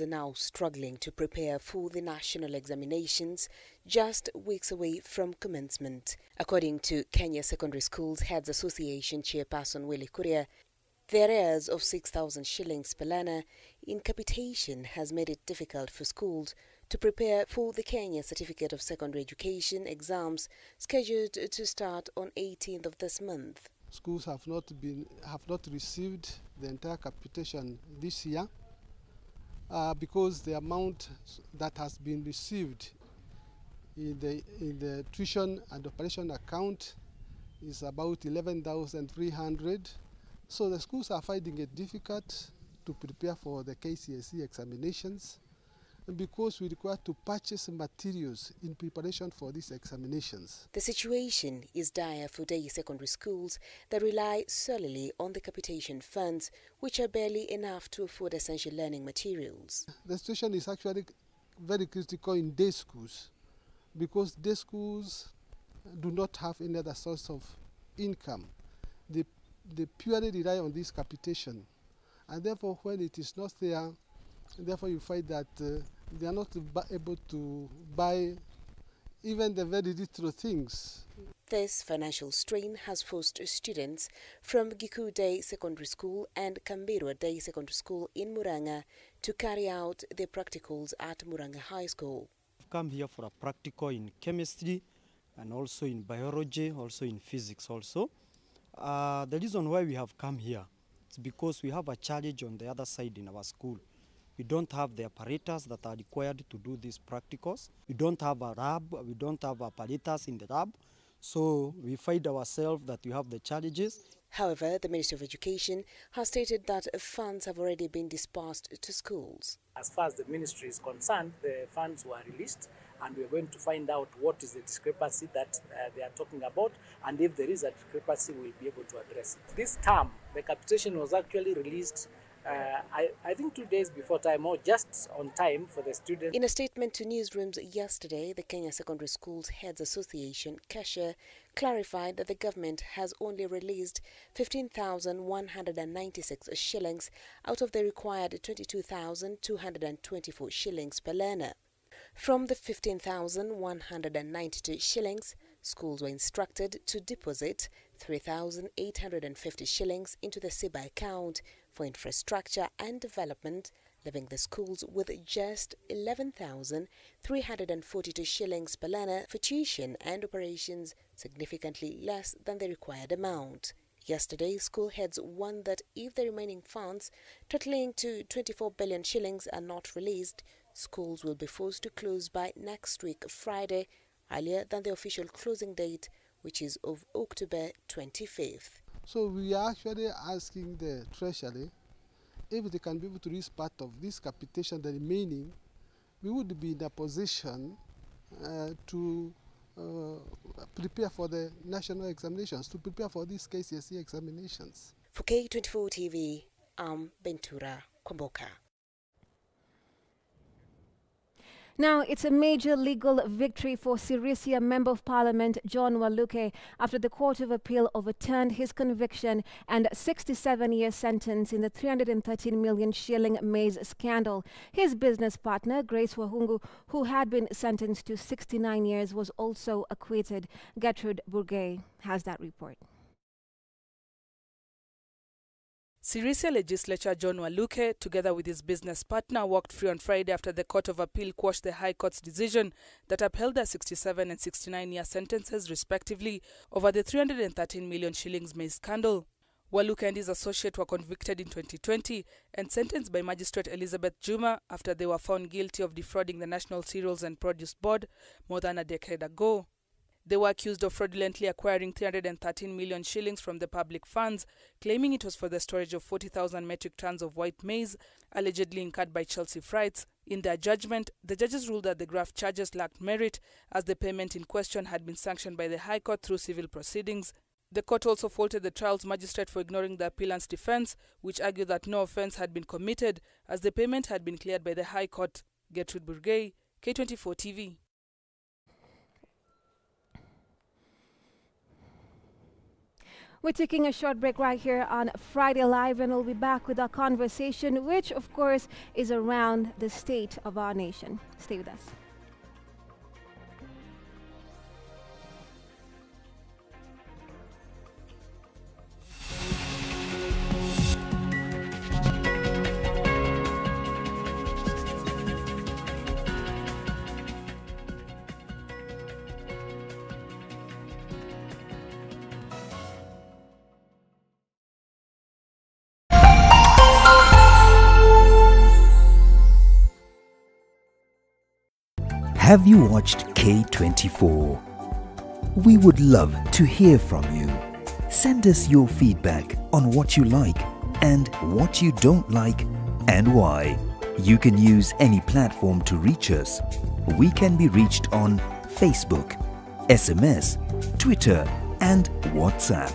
Are now struggling to prepare for the national examinations just weeks away from commencement. According to Kenya Secondary Schools Heads Association Chairperson Willie Kuria, the arrears of 6,000 shillings per learner in capitation has made it difficult for schools to prepare for the Kenya Certificate of Secondary Education exams scheduled to start on 18th of this month. Schools have not received the entire capitation this year. Because the amount that has been received in the tuition and operation account is about 11,300. So the schools are finding it difficult to prepare for the KCSE examinations because we require to purchase materials in preparation for these examinations. The situation is dire for day secondary schools that rely solely on the capitation funds, which are barely enough to afford essential learning materials. The situation is actually very critical in day schools because day schools do not have any other source of income. They purely rely on this capitation, and therefore when it is not there, therefore you find that they are not able to buy even the very little things. This financial strain has forced students from Giku Day Secondary School and Kambirwa Day Secondary School in Murang'a to carry out their practicals at Murang'a High School. I've come here for a practical in chemistry and also in biology, also in physics also. The reason why we have come here is because we have a challenge on the other side in our school. We don't have the apparatus that are required to do these practicals. We don't have a lab, we don't have apparatus in the lab. So we find ourselves that we have the challenges. However, the Ministry of Education has stated that funds have already been dispersed to schools. As far as the ministry is concerned, the funds were released and we're going to find out what is the discrepancy that they are talking about, and if there is a discrepancy, we'll be able to address it. This term, the capitation was actually released I think 2 days before time, or just on time for the students. In a statement to newsrooms yesterday, the Kenya Secondary Schools Heads Association, KESHA, clarified that the government has only released 15,196 shillings out of the required 22,224 shillings per learner. From the 15,192 shillings, schools were instructed to deposit 3,850 shillings into the SIBA account for infrastructure and development, leaving the schools with just 11,342 shillings per learner for tuition and operations, significantly less than the required amount. Yesterday, school heads warned that if the remaining funds, totaling to 24 billion shillings, are not released, schools will be forced to close by next week, Friday, earlier than the official closing date, which is of October 25th. So we are actually asking the Treasury if they can be able to release part of this capitation, the remaining, we would be in a position to prepare for the national examinations, to prepare for these KCSE examinations. For K24 TV, I'm Bentura Kwamboka. Now, it's a major legal victory for Sirisia Member of Parliament John Waluke after the Court of Appeal overturned his conviction and 67-year sentence in the 313 million shilling maize scandal. His business partner, Grace Wahungu, who had been sentenced to 69 years, was also acquitted. Gertrude Burgay has that report. Sirisia Legislature John Waluke, together with his business partner, walked free on Friday after the Court of Appeal quashed the High Court's decision that upheld their 67 and 69-year sentences, respectively, over the 313 million shillings maize scandal. Waluke and his associate were convicted in 2020 and sentenced by Magistrate Elizabeth Juma after they were found guilty of defrauding the National Cereals and Produce Board more than a decade ago. They were accused of fraudulently acquiring 313 million shillings from the public funds, claiming it was for the storage of 40,000 metric tons of white maize, allegedly incurred by Chelsea Frights. In their judgment, the judges ruled that the graft charges lacked merit, as the payment in question had been sanctioned by the High Court through civil proceedings. The court also faulted the trial's magistrate for ignoring the appellant's defense, which argued that no offense had been committed, as the payment had been cleared by the High Court. Gertrude Burgay, K24 TV. We're taking a short break right here on Friday Live, and we'll be back with our conversation, which, of course, is around the state of our nation. Stay with us. Have you watched K24? We would love to hear from you. Send us your feedback on what you like and what you don't like and why. You can use any platform to reach us. We can be reached on Facebook, SMS, Twitter and WhatsApp.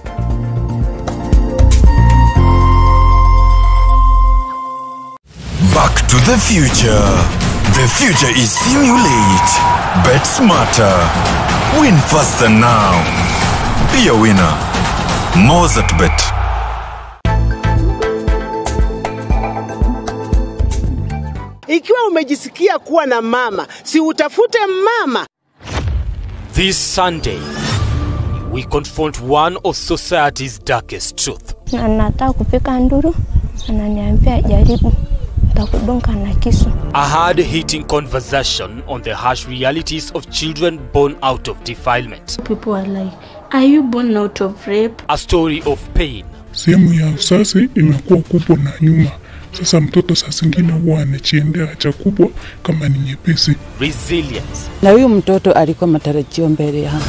Back to the future. The future is simulate. Bet smarter. Win faster now. Be a winner. More at Bet. Ikiwa umejisikia kuwa na mama, si utafute mama. This Sunday, we confront one of society's darkest truth. Anataka kupika nduru, ananiambia jaribu. A hard-hitting conversation on the harsh realities of children born out of defilement. People are like, are you born out of rape? A story of pain. Sehemu ya uzazi inakuwa kubwa na nyuma. Sasa mtoto saa zingine huwa anachiendea haja kubwa kama ni nyepesi. Resilience. Na huyu mtoto alikuwa matarajio mbele yangu.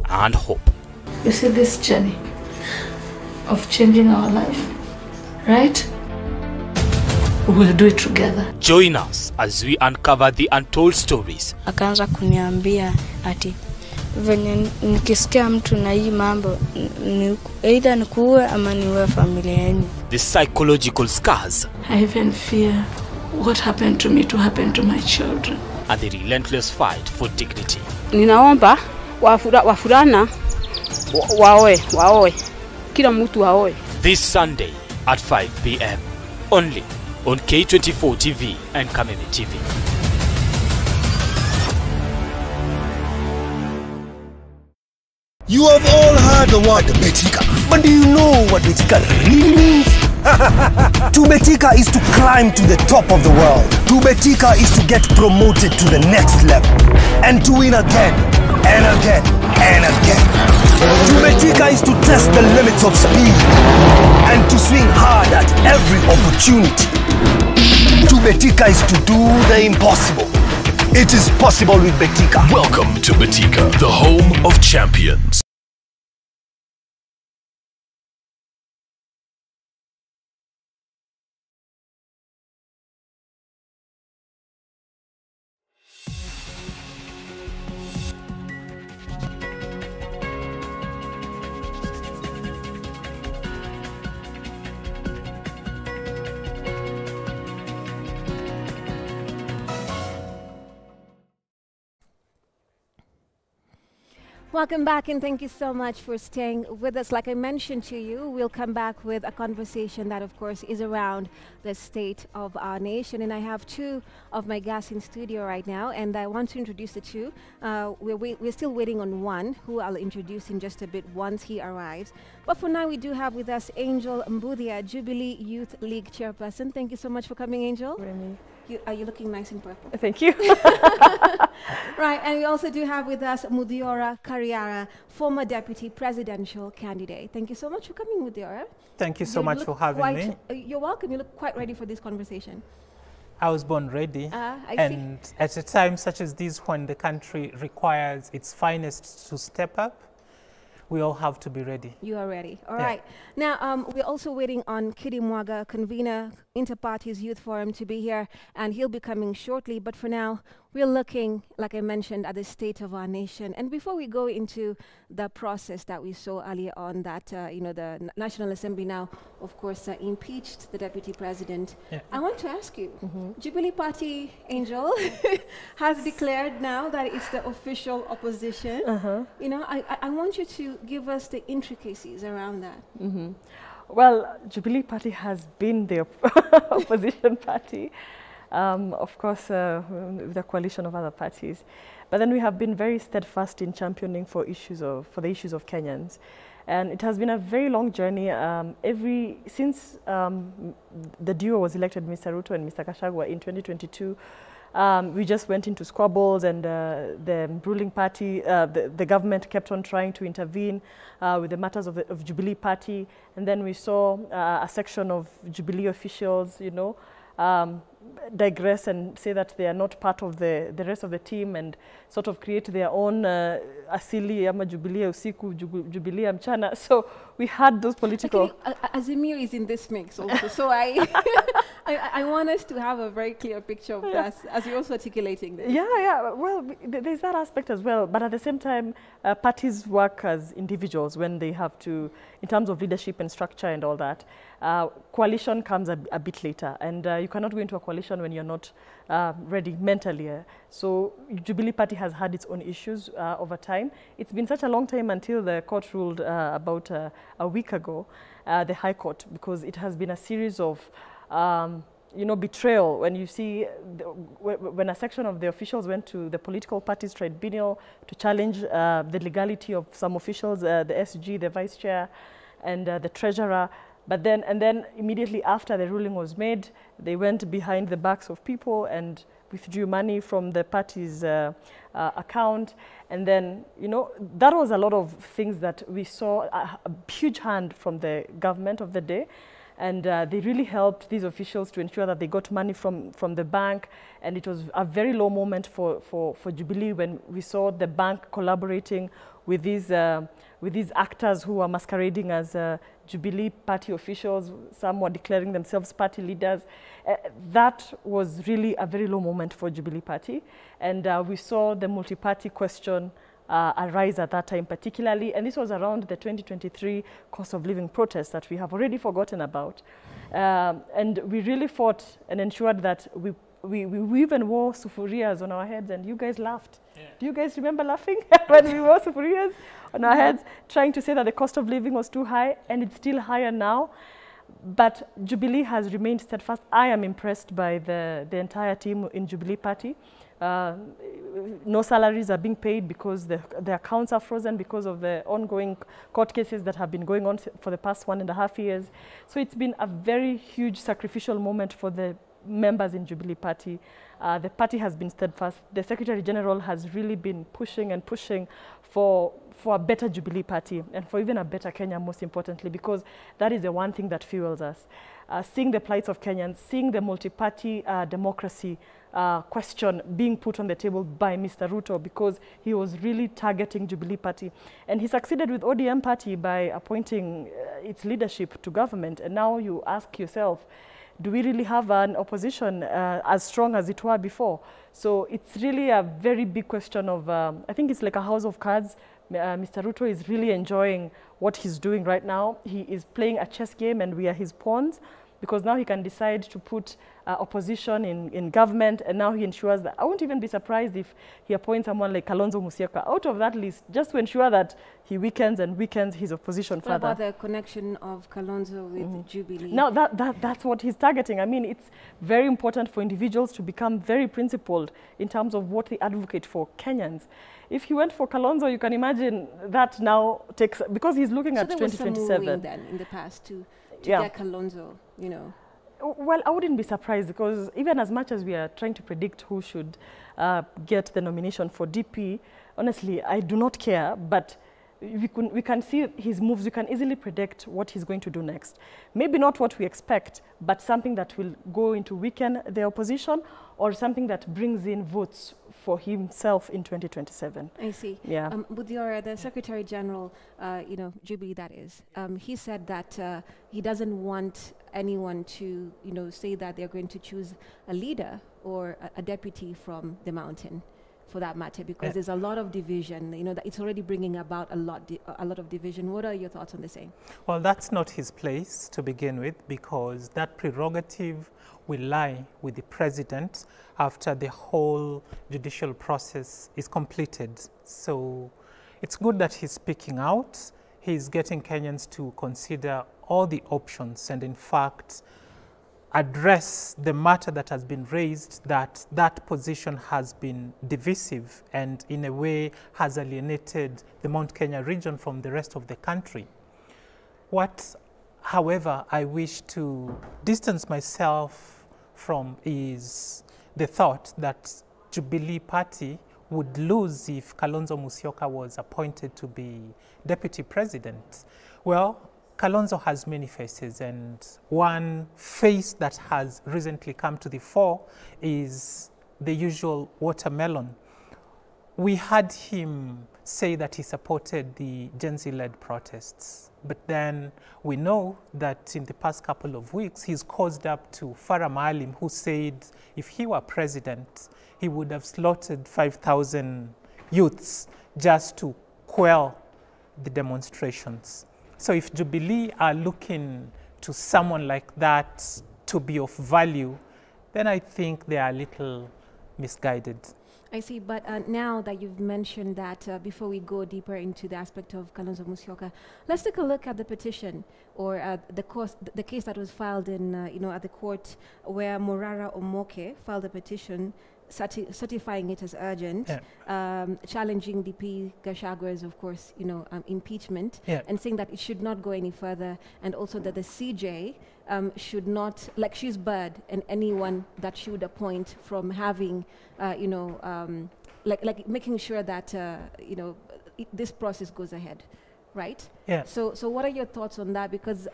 And hope. You see this journey of changing our life, right? We'll do it together. Join us as we uncover the untold stories. Akaanza kuniambia ati venye nikisikia mtu na hii mambo either nikuue ama niue familia yenu. The psychological scars. I even fear what happened to me to happen to my children. And the relentless fight for dignity. Ninaomba wafurana waoe. Kila mtu waoe. This Sunday at 5 p.m. only on K24 TV and Kameme TV. You have all heard the word Betika, but do you know what Betika really means? To Betika is to climb to the top of the world. To Betika is to get promoted to the next level and to win again and again and again. To Betika is to test the limits of speed and to swing hard at every opportunity. To Betika is to do the impossible. It is possible with Betika. Welcome to Betika, the home of champions. Welcome back, and thank you so much for staying with us. Like I mentioned to you, we'll come back with a conversation that, of course, is around the state of our nation. And I have two of my guests in studio right now, and I want to introduce the two. We're still waiting on one, who I'll introduce in just a bit once he arrives. But for now, we do have with us Angel Mbudia, Jubilee Youth League Chairperson. Thank you so much for coming, Angel. Remy. Are you looking nice in purple? Thank you. Right, and we also do have with us Mudiora Kariara, former deputy presidential candidate. Thank you so much for coming, Mudiora. Thank you so much for having me. You're welcome. You look quite ready for this conversation. I was born ready. And at a time such as this, when the country requires its finest to step up, we all have to be ready. You are ready. All right. Now, we're also waiting on Kidi Mwaga, convener, Inter-Parties Youth Forum to be here, and he'll be coming shortly. But for now, we're looking, like I mentioned, at the state of our nation. And before we go into the process that we saw earlier on, that the National Assembly now, of course, impeached the Deputy President. Yeah. I want to ask you, Jubilee Party, Angel, has declared now that it's the official opposition. I want you to give us the intricacies around that. Well, Jubilee Party has been the opposition party, of course, with a coalition of other parties. But then we have been very steadfast in championing for the issues of Kenyans. And it has been a very long journey. Since the duo was elected, Mr. Ruto and Mr. Gachagua, in 2022, we just went into squabbles, and the ruling party, the government kept on trying to intervene with the matters of Jubilee Party. And then we saw a section of Jubilee officials, digress and say that they are not part of the rest of the team, and sort of create their own asili ama Jubilee usiku, Jubilee mchana. So we had those political... Azimio is in this mix also, so I want us to have a very clear picture of that as you're also articulating this. Yeah, well, there's that aspect as well, but at the same time, parties work as individuals when they have to, in terms of leadership and structure and all that. Coalition comes a bit later, and you cannot go into a coalition when you're not ready mentally. So Jubilee Party has had its own issues over time. It's been such a long time until the court ruled about a week ago, the High Court, because it has been a series of betrayal. When you see, when a section of the officials went to the political parties tribunal to challenge the legality of some officials, the SG, the vice chair, and the treasurer. But then immediately after the ruling was made, they went behind the backs of people and withdrew money from the party's account. And then, that was a lot of things that we saw, a huge hand from the government of the day. And they really helped these officials to ensure that they got money from the bank. And it was a very low moment for Jubilee when we saw the bank collaborating with these actors who were masquerading as Jubilee Party officials. Some were declaring themselves party leaders. That was really a very low moment for Jubilee Party. And we saw the multi-party question arise at that time particularly, and this was around the 2023 cost of living protest that we have already forgotten about. And we really fought and ensured that we even wore sufurias on our heads, and you guys laughed. Yeah. Do you guys remember laughing when we wore sufurias on our heads, trying to say that the cost of living was too high, and it's still higher now? But Jubilee has remained steadfast. I am impressed by the entire team in Jubilee Party. No salaries are being paid because the accounts are frozen because of the ongoing court cases that have been going on for the past 1.5 years. So it's been a very huge sacrificial moment for the members in Jubilee Party. The party has been steadfast. The Secretary General has really been pushing and pushing for a better Jubilee Party and for even a better Kenya, most importantly, because that is the one thing that fuels us. Seeing the plights of Kenyans, seeing the multi-party democracy question being put on the table by Mr. Ruto, because he was really targeting Jubilee Party. And he succeeded with ODM Party by appointing its leadership to government. And now you ask yourself, do we really have an opposition as strong as it were before? So it's really a very big question of, I think it's like a house of cards. Mr. Ruto is really enjoying what he's doing right now. He is playing a chess game and we are his pawns, because now he can decide to put opposition in government, and now he ensures that, I won't even be surprised if he appoints someone like Kalonzo Musyoka out of that list, just to ensure that he weakens his opposition further. What about the connection of Kalonzo with Jubilee? No, that's what he's targeting. I mean, it's very important for individuals to become very principled in terms of what they advocate for Kenyans. If he went for Kalonzo, you can imagine that now takes, because he's looking at 2027. So there was some then in the past to get Kalonzo, Well, I wouldn't be surprised, because even as much as we are trying to predict who should get the nomination for DP, honestly, I do not care. But we can see his moves. We can easily predict what he's going to do next. Maybe not what we expect, but something that will go into weaken the opposition, or something that brings in votes for himself in 2027. I see. Yeah. Budiora, the Secretary General, Jubilee, that is, he said that he doesn't want anyone to, say that they're going to choose a leader or a deputy from the mountain, for that matter, because there's a lot of division. That it's already bringing about a lot of division. What are your thoughts on the same? Well, that's not his place to begin with, because that prerogative will lie with the president after the whole judicial process is completed. So it's good that he's speaking out. He's getting Kenyans to consider all the options and, in fact, address the matter that has been raised, that that position has been divisive and in a way has alienated the Mount Kenya region from the rest of the country. What, however, I wish to distance myself from is the thought that Jubilee Party would lose if Kalonzo Musyoka was appointed to be deputy president. Well, Kalonzo has many faces, and one face that has recently come to the fore is the usual watermelon. We had him say that he supported the Gen Z-led protests, but then we know that in the past couple of weeks he's caused up to Farah Maalim, who said if he were president, he would have slaughtered 5,000 youths just to quell the demonstrations. So if Jubilee are looking to someone like that to be of value, then I think they are a little misguided. I see, but now that you've mentioned that, before we go deeper into the aspect of Kalonzo Musyoka, let's take a look at the petition, or the case that was filed in, at the court, where Morara Omoke filed a petition certifying it as urgent, challenging DP Gachagwa's, of course, impeachment, and saying that it should not go any further, and also that the CJ should not, like she's barred, and anyone that she would appoint from having, like making sure that, this process goes ahead, right? Yeah. So what are your thoughts on that? Because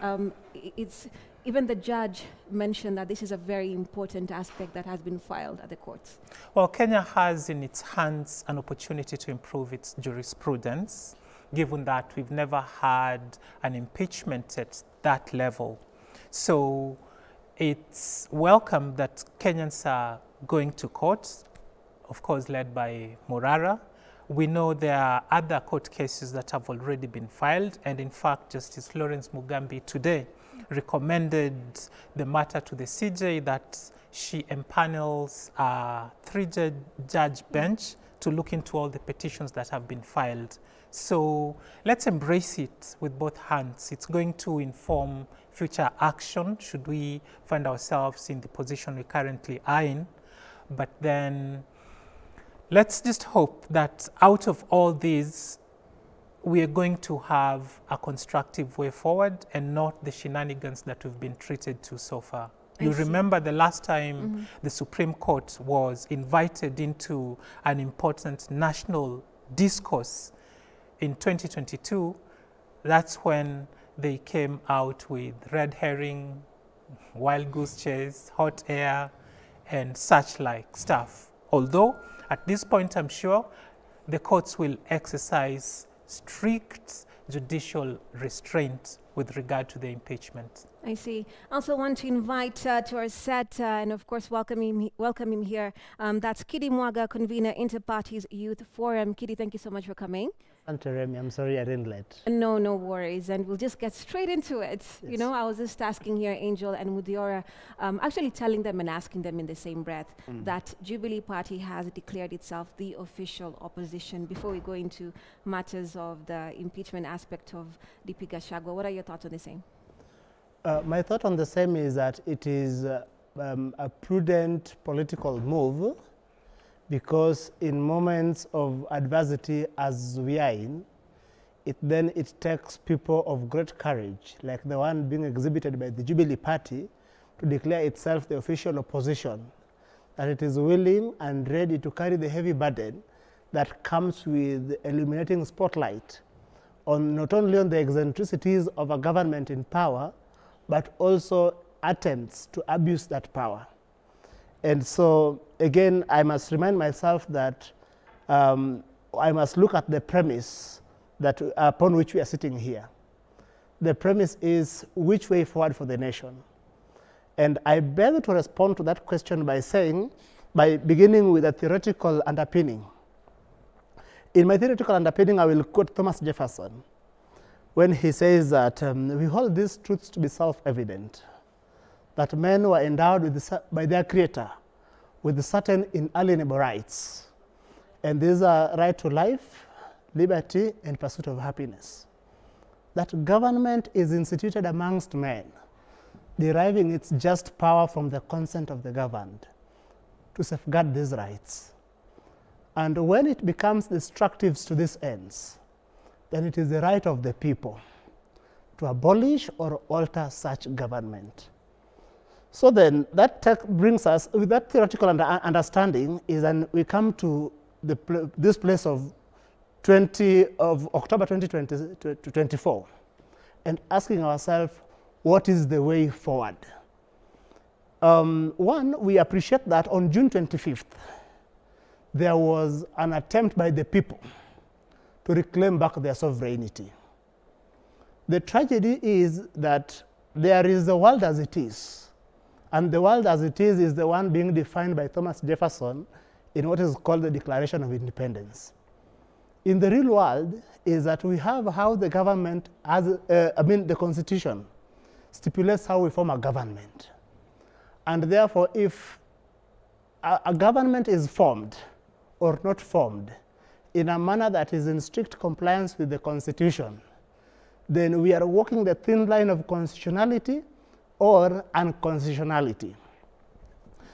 even the judge mentioned that this is a very important aspect that has been filed at the courts. Well, Kenya has in its hands an opportunity to improve its jurisprudence, given that we've never had an impeachment at that level. So it's welcome that Kenyans are going to court, of course led by Morara. We know there are other court cases that have already been filed, and in fact Justice Lawrence Mugambi today recommended the matter to the CJ that she empanels a three-judge bench to look into all the petitions that have been filed. So let's embrace it with both hands. It's going to inform future action should we find ourselves in the position we currently are in. But then let's just hope that out of all these, we are going to have a constructive way forward and not the shenanigans that we've been treated to so far. You remember the last time the Supreme Court was invited into an important national discourse in 2022, that's when they came out with red herring, wild goose chase, hot air, and such like stuff. Although at this point, I'm sure the courts will exercise strict judicial restraint with regard to the impeachment. I see. I also want to invite to our set and of course welcome him here. That's Kidi Mwaga, convener, Interparties Youth Forum. Kidi, thank you so much for coming. Sante Remy, I'm sorry I didn't late. No worries, and we'll just get straight into it. Yes. I was just asking here Angel and Mudiora, actually telling them and asking them in the same breath that Jubilee Party has declared itself the official opposition. Before we go into matters of the impeachment aspect of DP Gachagua, what are your thoughts on the same? My thought on the same is that it is a prudent political move, because in moments of adversity as we are in, it takes people of great courage, like the one being exhibited by the Jubilee Party, to declare itself the official opposition, that it is willing and ready to carry the heavy burden that comes with illuminating spotlight on not only on the eccentricities of a government in power, but also attempts to abuse that power. And so, again, I must remind myself that I must look at the premise that, upon which we are sitting here. The premise is which way forward for the nation. And I beg to respond to that question by beginning with a theoretical underpinning. In my theoretical underpinning, I will quote Thomas Jefferson when he says that we hold these truths to be self-evident, that men were endowed by their Creator with certain inalienable rights. And these are right to life, liberty, and pursuit of happiness. That government is instituted amongst men, deriving its just power from the consent of the governed to safeguard these rights. And when it becomes destructive to these ends, then it is the right of the people to abolish or alter such government. So then that brings us, with that theoretical understanding, is then we come to this place of October 2024 and asking ourselves, what is the way forward? One, we appreciate that on June 25th, there was an attempt by the people to reclaim back their sovereignty. The tragedy is that there is the world as it is, and the world as it is the one being defined by Thomas Jefferson in what is called the Declaration of Independence. In the real world is that we have how the government, the Constitution stipulates how we form a government. And therefore, if a government is formed or not formed in a manner that is in strict compliance with the Constitution, then we are walking the thin line of constitutionality or unconstitutionality.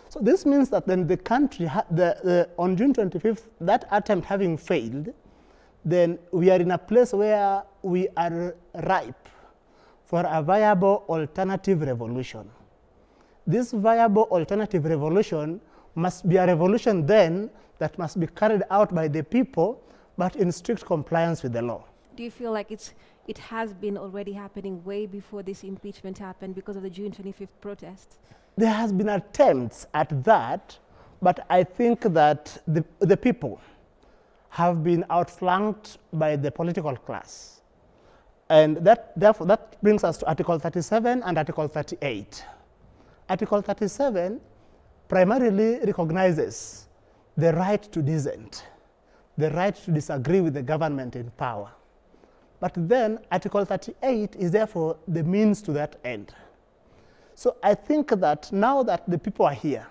So this means that then the country, on June 25th, that attempt having failed, then we are in a place where we are ripe for a viable alternative revolution. This viable alternative revolution must be a revolution then that must be carried out by the people, but in strict compliance with the law. Do you feel like it has been already happening way before this impeachment happened because of the June 25th protests? There has been attempts at that, but I think that the people have been outflanked by the political class. And therefore, that brings us to Article 37 and Article 38. Article 37 primarily recognizes the right to dissent, the right to disagree with the government in power. But then Article 38 is therefore the means to that end. So I think that now that the people are here,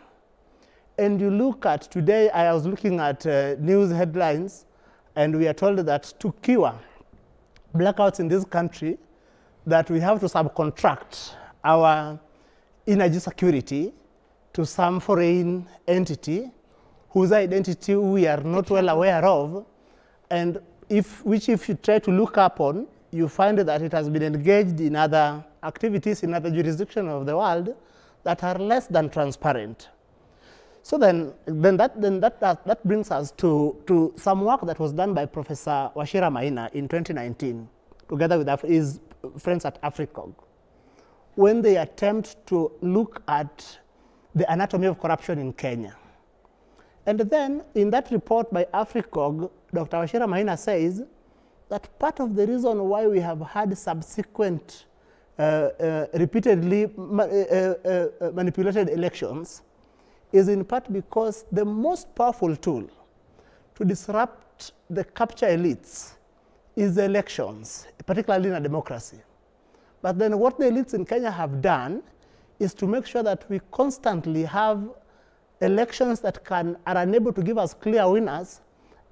and you look at today, I was looking at news headlines, and we are told that to cure blackouts in this country, that we have to subcontract our energy security to some foreign entity whose identity we are not well aware of, and if you try to look upon, you find that it has been engaged in other activities in other jurisdictions of the world that are less than transparent. So then that brings us to some work that was done by Professor Wachira Maina in 2019, together with his friends at AfriCog, when they attempt to look at the anatomy of corruption in Kenya. And then in that report by AfriCog, Dr. Wachira Maina says that part of the reason why we have had subsequent repeatedly manipulated elections is in part because the most powerful tool to disrupt the capture elites is the elections, particularly in a democracy. But then what the elites in Kenya have done is to make sure that we constantly have elections that are unable to give us clear winners,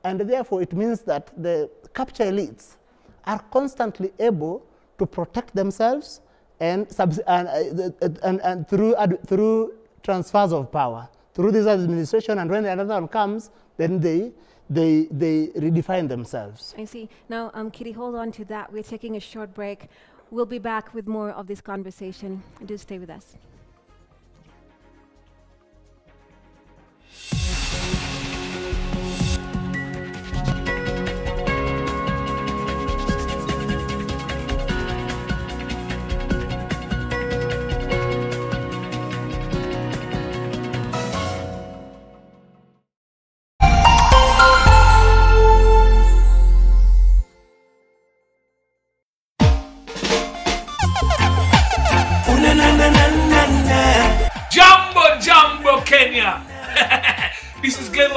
and therefore it means that the capture elites are constantly able to protect themselves and through transfers of power, through this administration, and when another one comes, then they redefine themselves. I see. Now, Kitty, hold on to that. We're taking a short break. We'll be back with more of this conversation. Do stay with us.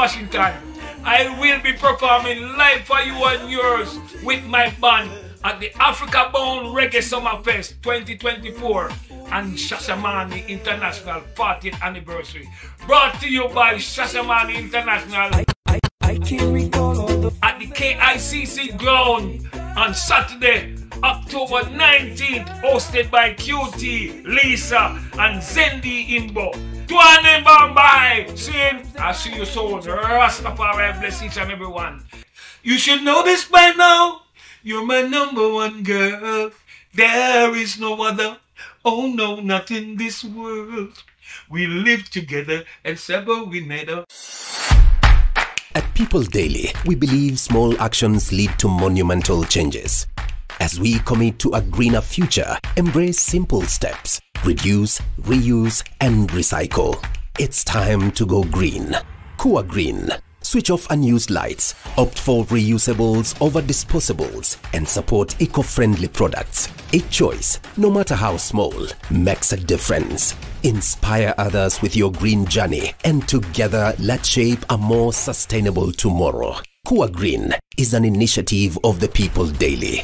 Washington. I will be performing live for you and yours with my band at the Africa Bound Reggae Summer Fest 2024 and Shashamane International 40th Anniversary. Brought to you by Shashamane International I can recall all the at the KICC ground on Saturday, October 19th, hosted by QT, Lisa, and Zendi Imbo. Tuane Bambai, saying, I see you soon. Rastafari bless each and every one. You should know this by now. You're my #1 girl. There is no other. Oh no, not in this world. We live together and sever we never. At People Daily, we believe small actions lead to monumental changes. As we commit to a greener future, embrace simple steps, reduce, reuse, and recycle. It's time to go green. Kua Green. Switch off unused lights, opt for reusables over disposables, and support eco-friendly products. A choice, no matter how small, makes a difference. Inspire others with your green journey, and together let's shape a more sustainable tomorrow. Kua Green is an initiative of the People Daily.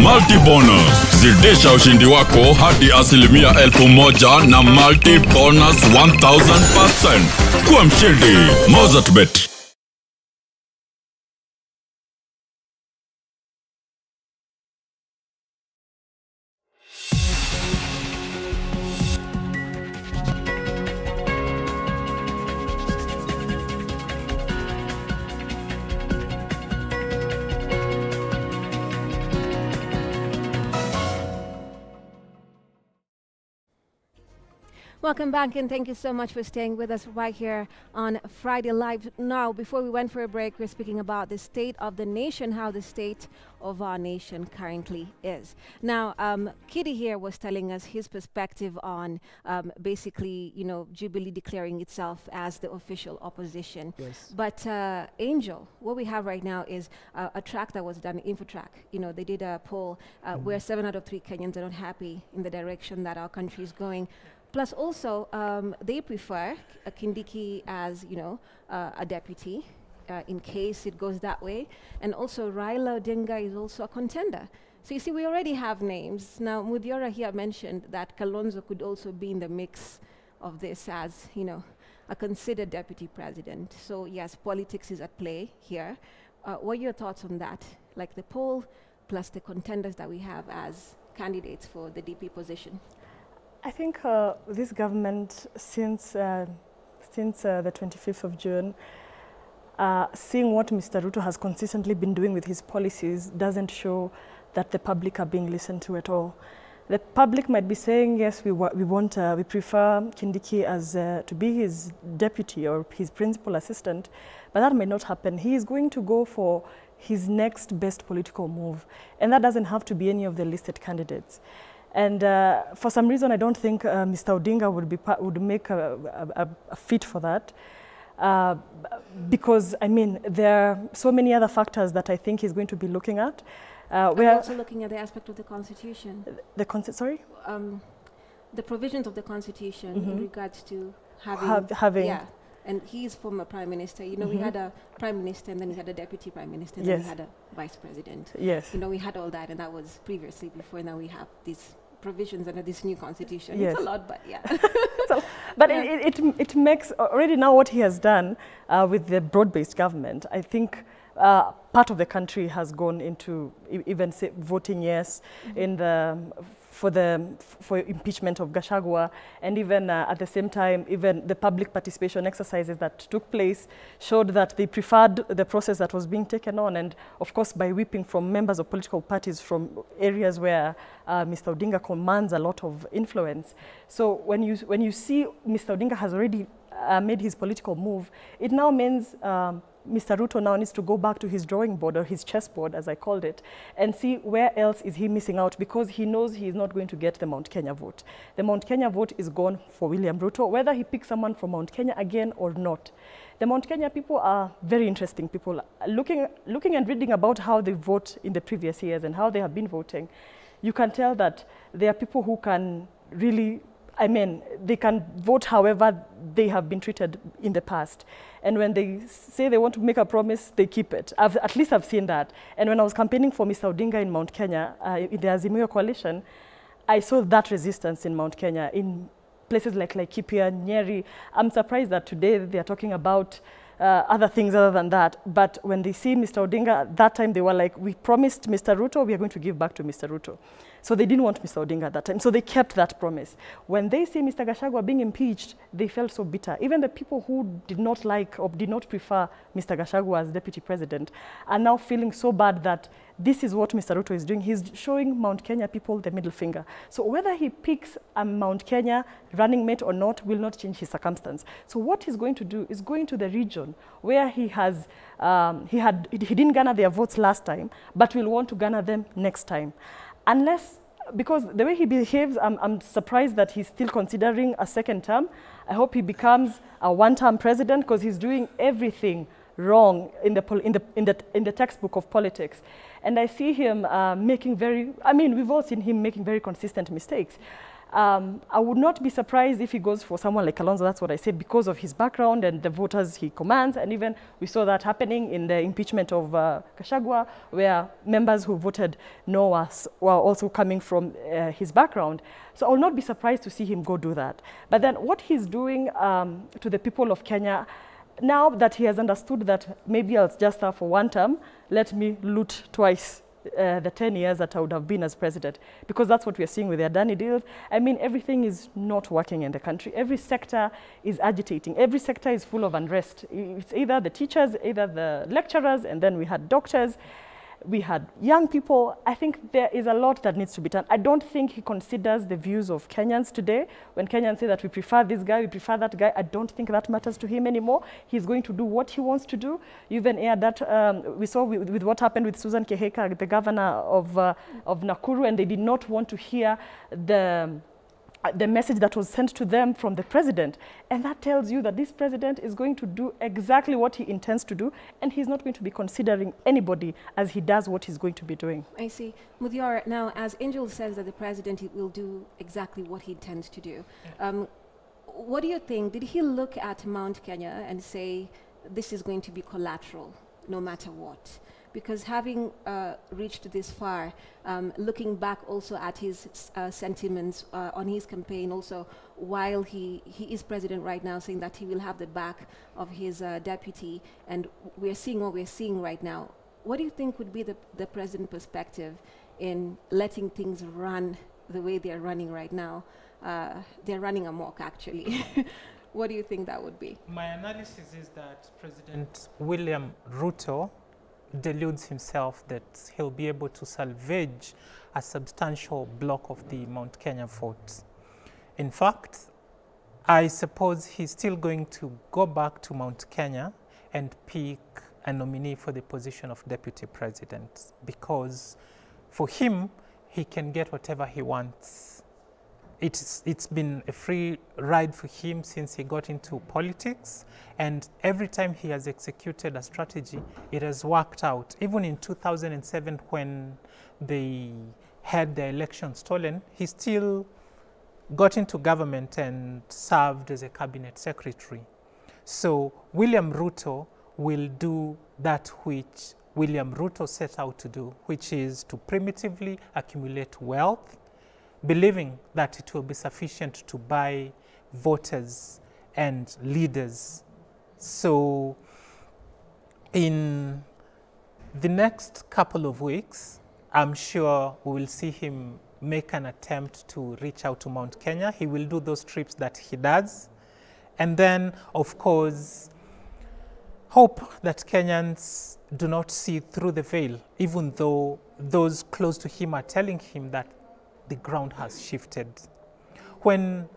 Multi-bonus. Zidisha ushindi wako hadi 1,000,000 na multi-bonus 1000%. Kuwa mshindi. Mozartbet. Welcome back, and thank you so much for staying with us right here on Friday Live. Now, before we went for a break, we're speaking about the state of the nation, how the state of our nation currently is. Now, Kitty here was telling us his perspective on basically, you know, Jubilee declaring itself as the official opposition. Yes. But Angel, what we have right now is a track that was done, InfoTrack. You know, they did a poll where 7 out of 3 Kenyans are not happy in the direction that our country is going. Plus, also, they prefer Kindiki as, you know, a deputy in case it goes that way. And also, Raila Odinga is also a contender. So you see, we already have names. Now, Mudiora here mentioned that Kalonzo could also be in the mix of this as, you know, a considered deputy president. So yes, politics is at play here. What are your thoughts on that? Like the poll plus the contenders that we have as candidates for the DP position? I think this government, since the 25th of June, seeing what Mr. Ruto has consistently been doing with his policies doesn't show that the public are being listened to at all. The public might be saying, yes, we prefer Kindiki as to be his deputy or his principal assistant, but that may not happen. He is going to go for his next best political move, and that doesn't have to be any of the listed candidates. And for some reason, I don't think Mr. Odinga would make a fit for that. Because, I mean, there are so many other factors that I think he's going to be looking at. We're also looking at the aspect of the Constitution. Sorry? The provisions of the Constitution in regards to having... Yeah. And he's former prime minister. You know, we had a prime minister, and then we had a deputy prime minister, and then we had a vice president. Yes. You know, we had all that, and that was previously before. Now we have these provisions under this new constitution. Yes. It's a lot, but yeah. But it makes already now what he has done with the broad-based government. I think part of the country has gone into even voting yes in the for impeachment of Gachagua, and even at the same time, even the public participation exercises that took place showed that they preferred the process that was being taken on, and of course by whipping from members of political parties from areas where Mr. Odinga commands a lot of influence. So when you see Mr. Odinga has already made his political move, it now means Mr. Ruto now needs to go back to his drawing board, or his chessboard, as I called it, and see where else is he missing out, because he knows he is not going to get the Mount Kenya vote. The Mount Kenya vote is gone for William Ruto, whether he picks someone from Mount Kenya again or not. The Mount Kenya people are very interesting people. Looking and reading about how they vote in the previous years and how they have been voting, you can tell that there are people who can really I mean, they can vote however they have been treated in the past. And when they say they want to make a promise, they keep it. At least I've seen that. And when I was campaigning for Mr. Odinga in Mount Kenya, in the Azimio coalition, I saw that resistance in Mount Kenya, in places like Laikipia, Nyeri. I'm surprised that today they are talking about other things other than that. But when they see Mr. Odinga, at that time they were like, we promised Mr. Ruto, we are going to give back to Mr. Ruto. So they didn't want Mr. Odinga at that time. So they kept that promise. When they see Mr. Gachagua being impeached, they felt so bitter. Even the people who did not like or did not prefer Mr. Gachagua as deputy president are now feeling so bad that this is what Mr. Ruto is doing. He's showing Mount Kenya people the middle finger. So whether he picks a Mount Kenya running mate or not will not change his circumstance. So what he's going to do is going to the region where he has, he didn't garner their votes last time, but will want to garner them next time. Unless, because the way he behaves, I'm surprised that he's still considering a second term. I hope he becomes a one-term president because he's doing everything wrong in the textbook of politics. And I see him making we've all seen him making very consistent mistakes. I would not be surprised if he goes for someone like Kalonzo, that's what I said, because of his background and the voters he commands. And even we saw that happening in the impeachment of Gachagua, where members who voted no were also coming from his background. So I will not be surprised to see him go do that. But then what he's doing to the people of Kenya, now that he has understood that maybe I'll just have for one term, let me loot twice the 10 years that I would have been as president, because that's what we're seeing with the Adani deals. I mean, everything is not working in the country. Every sector is agitating. Every sector is full of unrest. It's either the teachers, either the lecturers, and then we had doctors. We had young people. I think there is a lot that needs to be done. I don't think he considers the views of Kenyans today. When Kenyans say that we prefer this guy, we prefer that guy, I don't think that matters to him anymore. He's going to do what he wants to do. You even aired that, we saw with what happened with Susan Keheka, the governor of Nakuru, and they did not want to hear the message that was sent to them from the president. And that tells you that this president is going to do exactly what he intends to do, and he's not going to be considering anybody as he does what he's going to be doing. I see. Muthiora, now, as Angel says that the president will do exactly what he intends to do, what do you think? Did he look at Mount Kenya and say, this is going to be collateral, no matter what? Because having reached this far, looking back also at his sentiments on his campaign, also while he is president right now, saying that he will have the back of his deputy, and we're seeing what we're seeing right now. What do you think would be the president perspective in letting things run the way they're running right now? They're running amok, actually. What do you think that would be? My analysis is that President William Ruto deludes himself that he'll be able to salvage a substantial block of the Mount Kenya vote. In fact, I suppose he's still going to go back to Mount Kenya and pick a nominee for the position of deputy president, because for him, he can get whatever he wants. It's been a free ride for him since he got into politics, and every time he has executed a strategy, it has worked out. Even in 2007, when they had the election stolen, he still got into government and served as a cabinet secretary. So William Ruto will do that which William Ruto set out to do, which is to primitively accumulate wealth, believing that it will be sufficient to buy voters and leaders. So in the next couple of weeks, I'm sure we will see him make an attempt to reach out to Mount Kenya. He will do those trips that he does. And then, of course, hope that Kenyans do not see through the veil, even though those close to him are telling him that the ground has shifted. When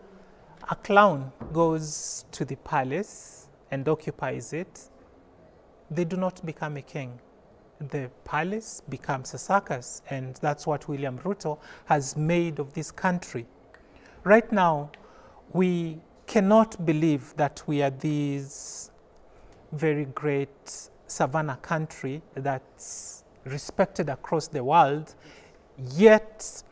a clown goes to the palace and occupies it, they do not become a king. The palace becomes a circus, and that's what William Ruto has made of this country. Right now, we cannot believe that we are this very great savannah country that's respected across the world, yet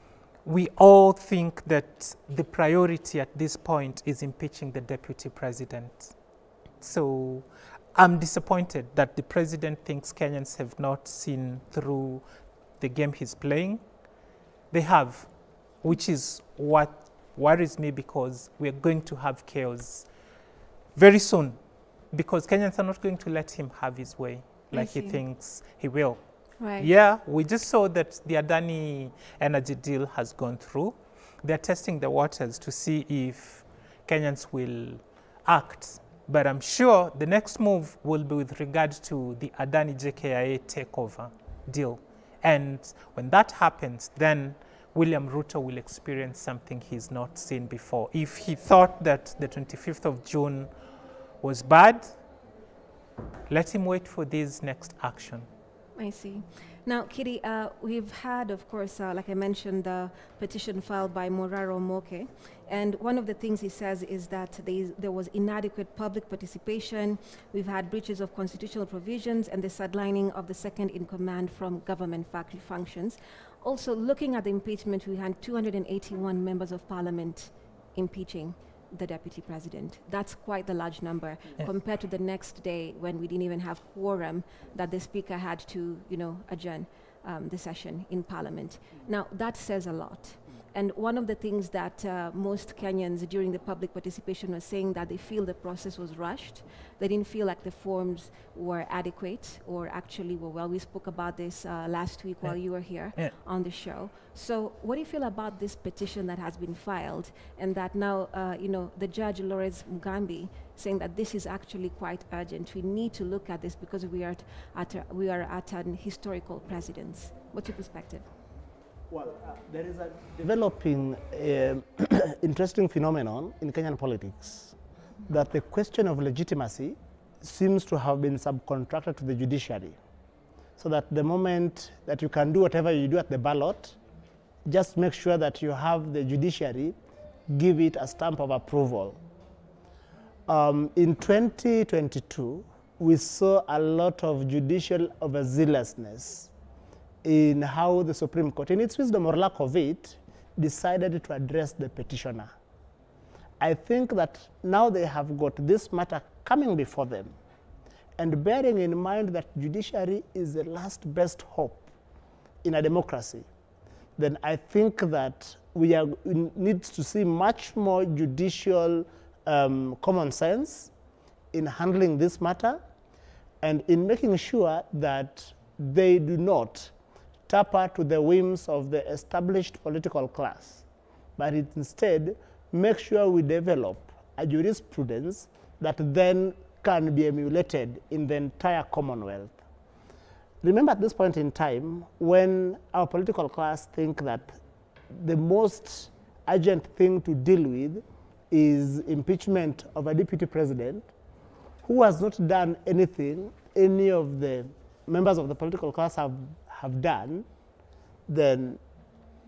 we all think that the priority at this point is impeaching the deputy president. So I'm disappointed that the president thinks Kenyans have not seen through the game he's playing. They have, which is what worries me, because we're going to have chaos very soon, because Kenyans are not going to let him have his way like he thinks he will. Right. Yeah, we just saw that the Adani energy deal has gone through. They're testing the waters to see if Kenyans will act. But I'm sure the next move will be with regard to the Adani JKIA takeover deal. And when that happens, then William Ruto will experience something he's not seen before. If he thought that the 25th of June was bad, let him wait for this next action. I see. Now, Kitty, we've had, of course, like I mentioned, the petition filed by Moraro Moke. And one of the things he says is that there was inadequate public participation. We've had breaches of constitutional provisions and the sidelining of the second in command from government functions. Also, looking at the impeachment, we had 281 members of parliament impeaching the deputy president. That's quite the large number compared to the next day when we didn't even have quorum, that the speaker had to, adjourn the session in parliament. Now, that says a lot. And one of the things that most Kenyans during the public participation were saying that they feel the process was rushed. They didn't feel like the forms were adequate or actually were well. We spoke about this last week while you were here on the show. So what do you feel about this petition that has been filed, and that now, the judge, Lawrence Mugambi, saying that this is actually quite urgent. We need to look at this because we are at an historical precedence. What's your perspective? Well, there is a developing interesting phenomenon in Kenyan politics, that the question of legitimacy seems to have been subcontracted to the judiciary. So that the moment that you can do whatever you do at the ballot, just make sure that you have the judiciary give it a stamp of approval. In 2022, we saw a lot of judicial overzealousness in how the Supreme Court, in its wisdom or lack of it, decided to address the petitioner. I think that now they have got this matter coming before them, and bearing in mind that judiciary is the last best hope in a democracy, then I think that we need to see much more judicial common sense in handling this matter and in making sure that they do not taper to the whims of the established political class, but instead make sure we develop a jurisprudence that then can be emulated in the entire Commonwealth. Remember, at this point in time, when our political class think that the most urgent thing to deal with is impeachment of a deputy president who has not done anything any of the members of the political class have done, then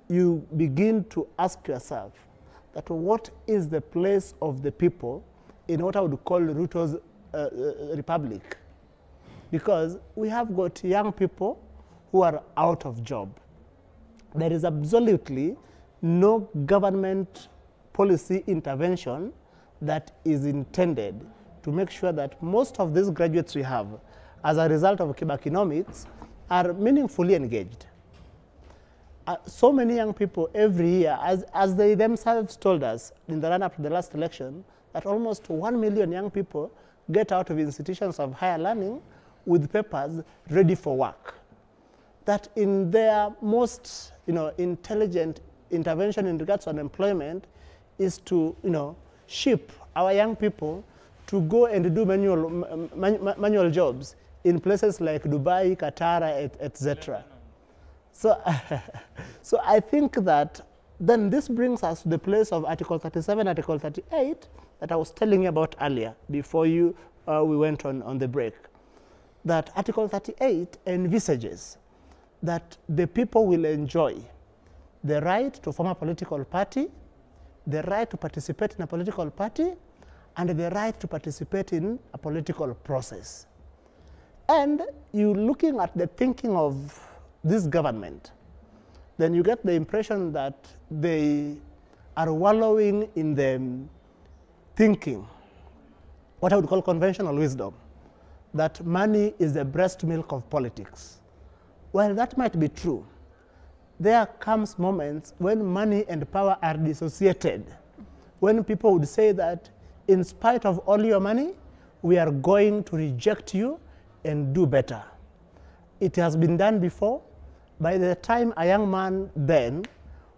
you begin to ask yourself that what is the place of the people in what I would call Ruto's republic? Because we have got young people who are out of job. There is absolutely no government policy intervention that is intended to make sure that most of these graduates we have, as a result of Kibakinomics, are meaningfully engaged. So many young people every year, as they themselves told us in the run-up to the last election, that almost 1 million young people get out of institutions of higher learning with papers ready for work. That in their most intelligent intervention in regards to unemployment is to ship our young people to go and do manual jobs in places like Dubai, Qatar, etc. So, so I think that then this brings us to the place of Article 37, Article 38 that I was telling you about earlier before we went on the break. That Article 38 envisages that the people will enjoy the right to form a political party, the right to participate in a political party, and the right to participate in a political process. And you looking at the thinking of this government, then you get the impression that they are wallowing in the thinking, what I would call conventional wisdom, that money is the breast milk of politics. While that might be true, there comes moments when money and power are dissociated, when people would say that in spite of all your money, we are going to reject you and do better. It has been done before. By the time a young man then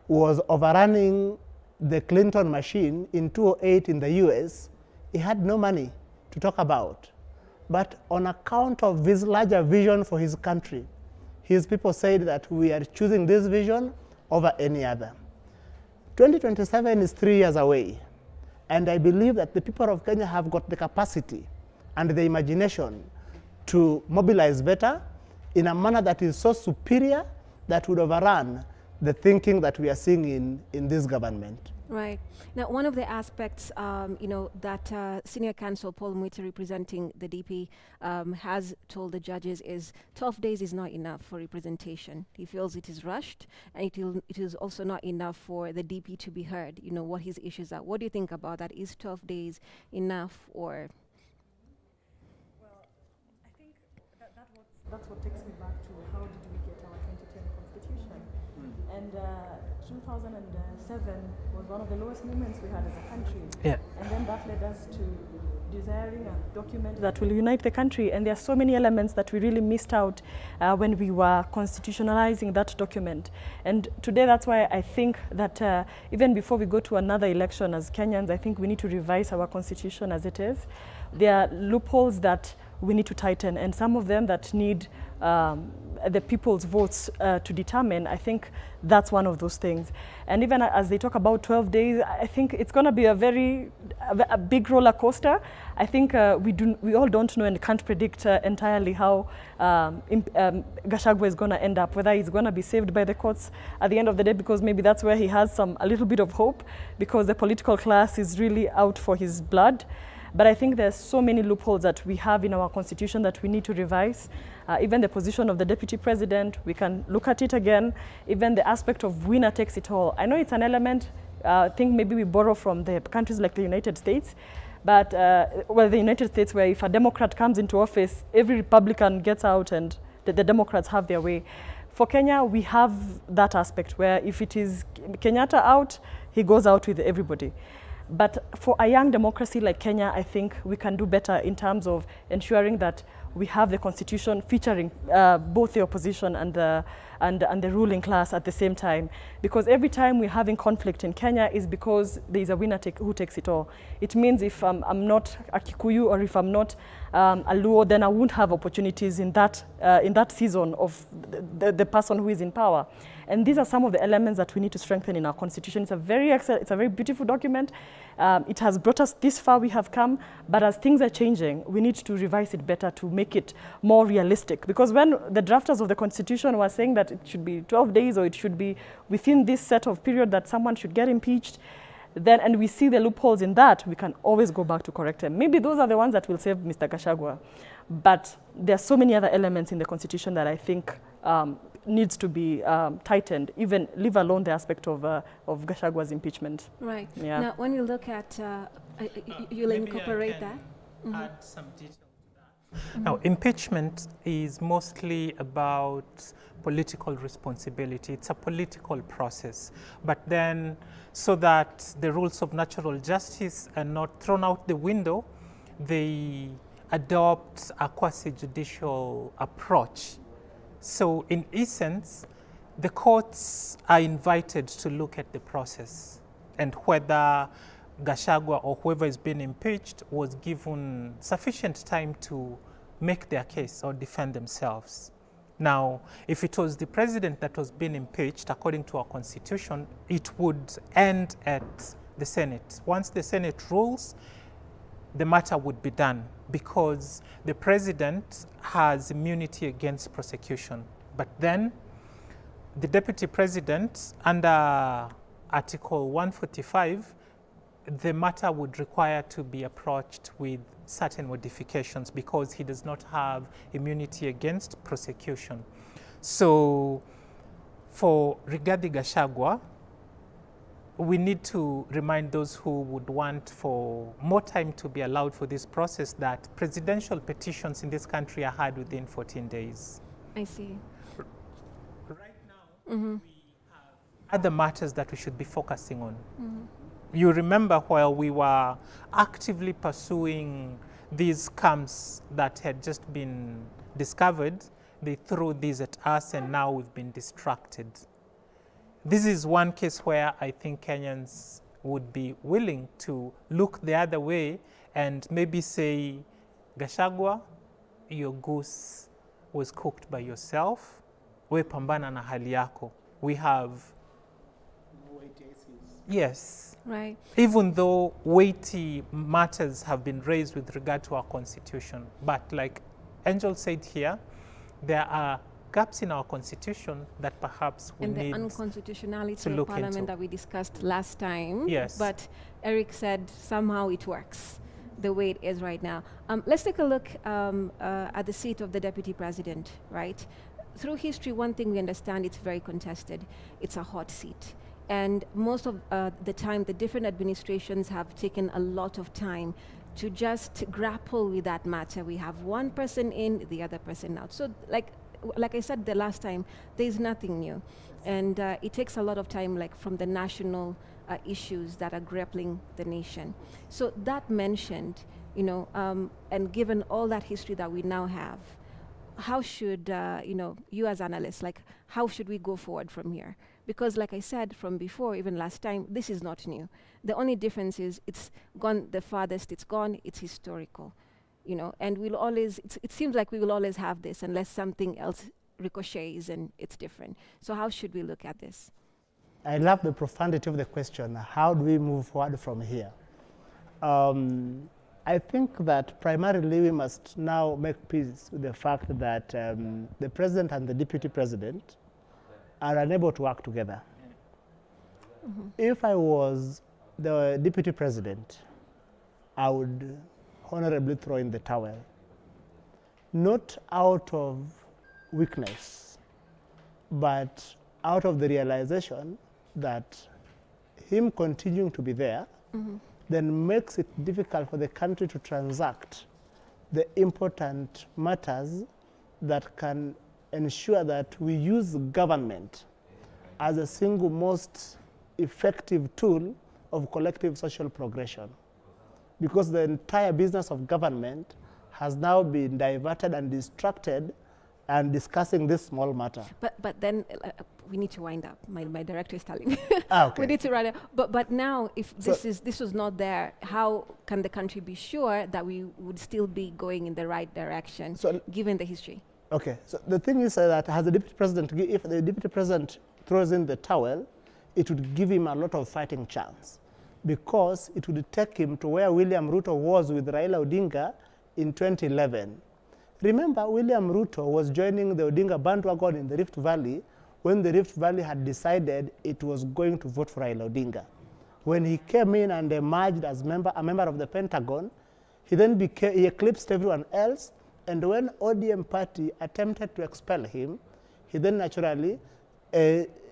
was overrunning the Clinton machine in 2008 in the US, he had no money to talk about. But on account of his larger vision for his country, his people said that we are choosing this vision over any other. 2027 is 3 years away, and I believe that the people of Kenya have got the capacity and the imagination to mobilize better in a manner that is so superior that would overrun the thinking that we are seeing in this government. Right. Now, one of the aspects, that Senior Counsel Paul Mwite, representing the DP, has told the judges is 12 days is not enough for representation. He feels it is rushed, and it is also not enough for the DP to be heard, what his issues are. What do you think about that? Is 12 days enough, or? Well, I think that's what takes me back to how did we get our 2010 constitution. And 2007 was one of the lowest moments we had as a country. Yeah. And then that led us to desiring a document that will unite the country. And there are so many elements that we really missed out when we were constitutionalizing that document. And today, that's why I think that even before we go to another election as Kenyans, I think we need to revise our constitution as it is. There are loopholes that we need to tighten, and some of them that need the people's votes to determine. I think that's one of those things. And even as they talk about 12 days, I think it's going to be a big roller coaster. I think we all don't know and can't predict entirely how Gachagua is going to end up, whether he's going to be saved by the courts at the end of the day, because maybe that's where he has a little bit of hope, because the political class is really out for his blood. But I think there's so many loopholes that we have in our constitution that we need to revise. Even the position of the deputy president, we can look at it again. Even the aspect of winner takes it all. I know it's an element, I think maybe we borrow from the countries like the United States, but the United States, where if a Democrat comes into office, every Republican gets out and the Democrats have their way. For Kenya, we have that aspect where if it is Kenyatta out, he goes out with everybody. But for a young democracy like Kenya, I think we can do better in terms of ensuring that we have the constitution featuring both the opposition and the ruling class at the same time. Because every time we're having conflict in Kenya is because there is a winner who takes it all. It means if I'm not a Kikuyu or if I'm not a Luo, then I won't have opportunities in that season of the person who is in power. And these are some of the elements that we need to strengthen in our constitution. It's a very beautiful document. It has brought us this far we have come, but as things are changing, we need to revise it better to make it more realistic. Because when the drafters of the constitution were saying that it should be 12 days or it should be within this set of period that someone should get impeached, then, and we see the loopholes in that, we can always go back to correct them. Maybe those are the ones that will save Mr. Gachagua. But there are so many other elements in the constitution that I think needs to be tightened, even leave alone the aspect of Gachagua's impeachment. Right. Yeah. Now, when you look at, you'll incorporate that? Add some detail to that. Now, impeachment is mostly about political responsibility. It's a political process. But then, so that the rules of natural justice are not thrown out the window, they adopt a quasi-judicial approach. So in essence, the courts are invited to look at the process and whether Gachagua or whoever is being impeached was given sufficient time to make their case or defend themselves. Now, if it was the president that was being impeached, according to our constitution, it would end at the Senate. Once the Senate rules, the matter would be done because the president has immunity against prosecution. But then the deputy president, under Article 145, the matter would require to be approached with certain modifications because he does not have immunity against prosecution. So for Rigathi Gachagua, we need to remind those who would want for more time to be allowed for this process that presidential petitions in this country are heard within 14 days. I see. Right now, we have other matters that we should be focusing on. You remember while we were actively pursuing these camps that had just been discovered, they threw these at us and now we've been distracted. This is one case where I think Kenyans would be willing to look the other way and maybe say, Gachagua, your goose was cooked by yourself. We pambana na hali yako. We have... Yes. Right. Even though weighty matters have been raised with regard to our constitution, but like Angel said here, there are gaps in our constitution that perhaps we need and the unconstitutionality to of look parliament into. that we discussed last time. Yes. But Eric said somehow it works the way it is right now. Let's take a look at the seat of the deputy president, right? Through history, one thing we understand, it's very contested. It's a hot seat. And most of the time, the different administrations have taken a lot of time to just grapple with that matter. We have one person in, the other person out. So like I said the last time, there's nothing new. And it takes a lot of time, like from the national issues that are grappling the nation. So that mentioned, you know, and given all that history that we now have, how should, you know, you as analysts, like how should we go forward from here? Because like I said from before, even last time, this is not new. The only difference is it's gone the farthest it's gone, it's historical, you know, and we'll always, it seems like we will always have this unless something else ricochets and it's different. So how should we look at this? I love the profundity of the question. How do we move forward from here? I think that primarily we must now make peace with the fact that the president and the deputy president are unable to work together. If I was the deputy president, I would honorably throw in the towel, not out of weakness, but out of the realization that him continuing to be there then makes it difficult for the country to transact the important matters that can ensure that we use government as a single most effective tool of collective social progression. Because the entire business of government has now been diverted and distracted and discussing this small matter. But then we need to wind up. My director is telling me. Okay. We need to wind up. But now, if this was not there, how can the country be sure that we would still be going in the right direction, given the history? Okay, so the thing is that as the deputy president, if the deputy president throws in the towel, it would give him a lot of fighting chance, because it would take him to where William Ruto was with Raila Odinga in 2011. Remember, William Ruto was joining the Odinga bandwagon in the Rift Valley when the Rift Valley had decided it was going to vote for Raila Odinga. When he came in and emerged as a member of the Pentagon, he then he eclipsed everyone else. And when ODM party attempted to expel him, he then naturally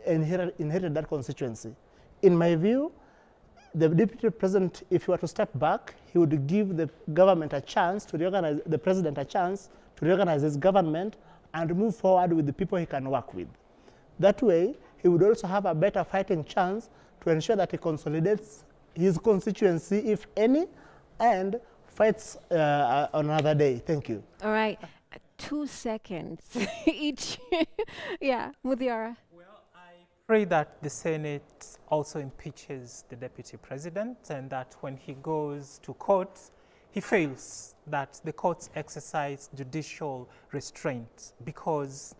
inherited that constituency. In my view, the deputy president, if he were to step back, he would give the government a chance to reorganize, the president a chance to reorganize his government and move forward with the people he can work with. That way, he would also have a better fighting chance to ensure that he consolidates his constituency, if any, and fights on another day. Thank you. All right. 2 seconds each. Yeah, Muthiara. Well, I pray that the Senate also impeaches the deputy president, and that when he goes to court, he fails, that the courts exercise judicial restraint, because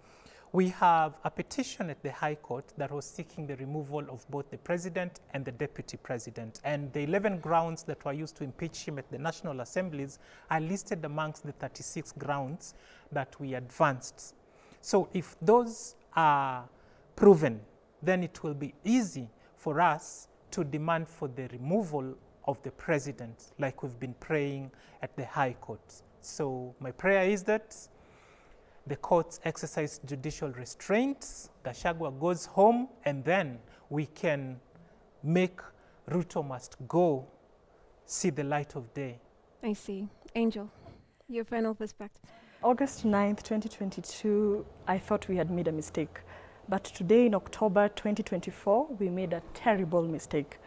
we have a petition at the High Court that was seeking the removal of both the president and the deputy president. And the 11 grounds that were used to impeach him at the National Assemblies are listed amongst the 36 grounds that we advanced. So if those are proven, then it will be easy for us to demand for the removal of the president, like we've been praying at the High Court. So my prayer is that the courts exercise judicial restraints, Gachagua goes home, and then we can make Ruto must go see the light of day. I see. Angel, your final perspective. August 9th, 2022, I thought we had made a mistake. But today in October 2024, we made a terrible mistake.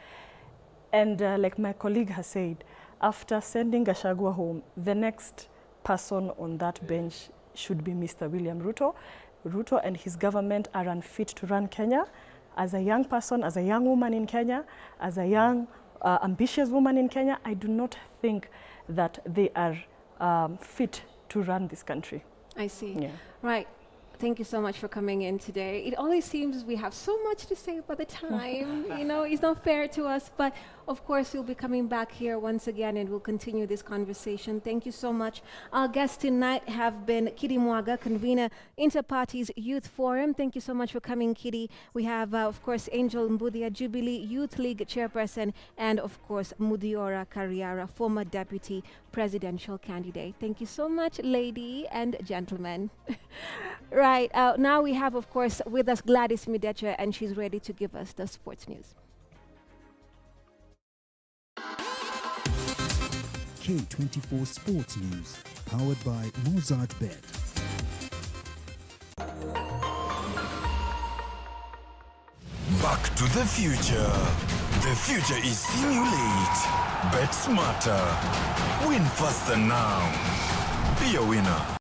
And like my colleague has said, after sending Gachagua home, the next person on that bench should be Mr. William Ruto. Ruto and his government are unfit to run Kenya. As a young person, as a young woman in Kenya, as a young ambitious woman in Kenya, I do not think that they are fit to run this country. I see. Yeah. Right. Thank you so much for coming in today. It always seems we have so much to say by the time, you know, it's not fair to us, but of course we'll be coming back here once again and we'll continue this conversation. Thank you so much. Our guests tonight have been Kitty Mwaga, convener, Interparties Youth Forum. Thank you so much for coming, Kitty. We have, of course, Angel Mbudia, Jubilee Youth League chairperson, and of course, Mudiora Kariara, former deputy presidential candidate. Thank you so much, lady and gentlemen. Right, now we have, of course, with us Gladys Midecha, and she's ready to give us the sports news. K24 Sports News, powered by Mozart Bet. Back to the future. The future is simulate. Bet smarter. Win faster now. Be a winner.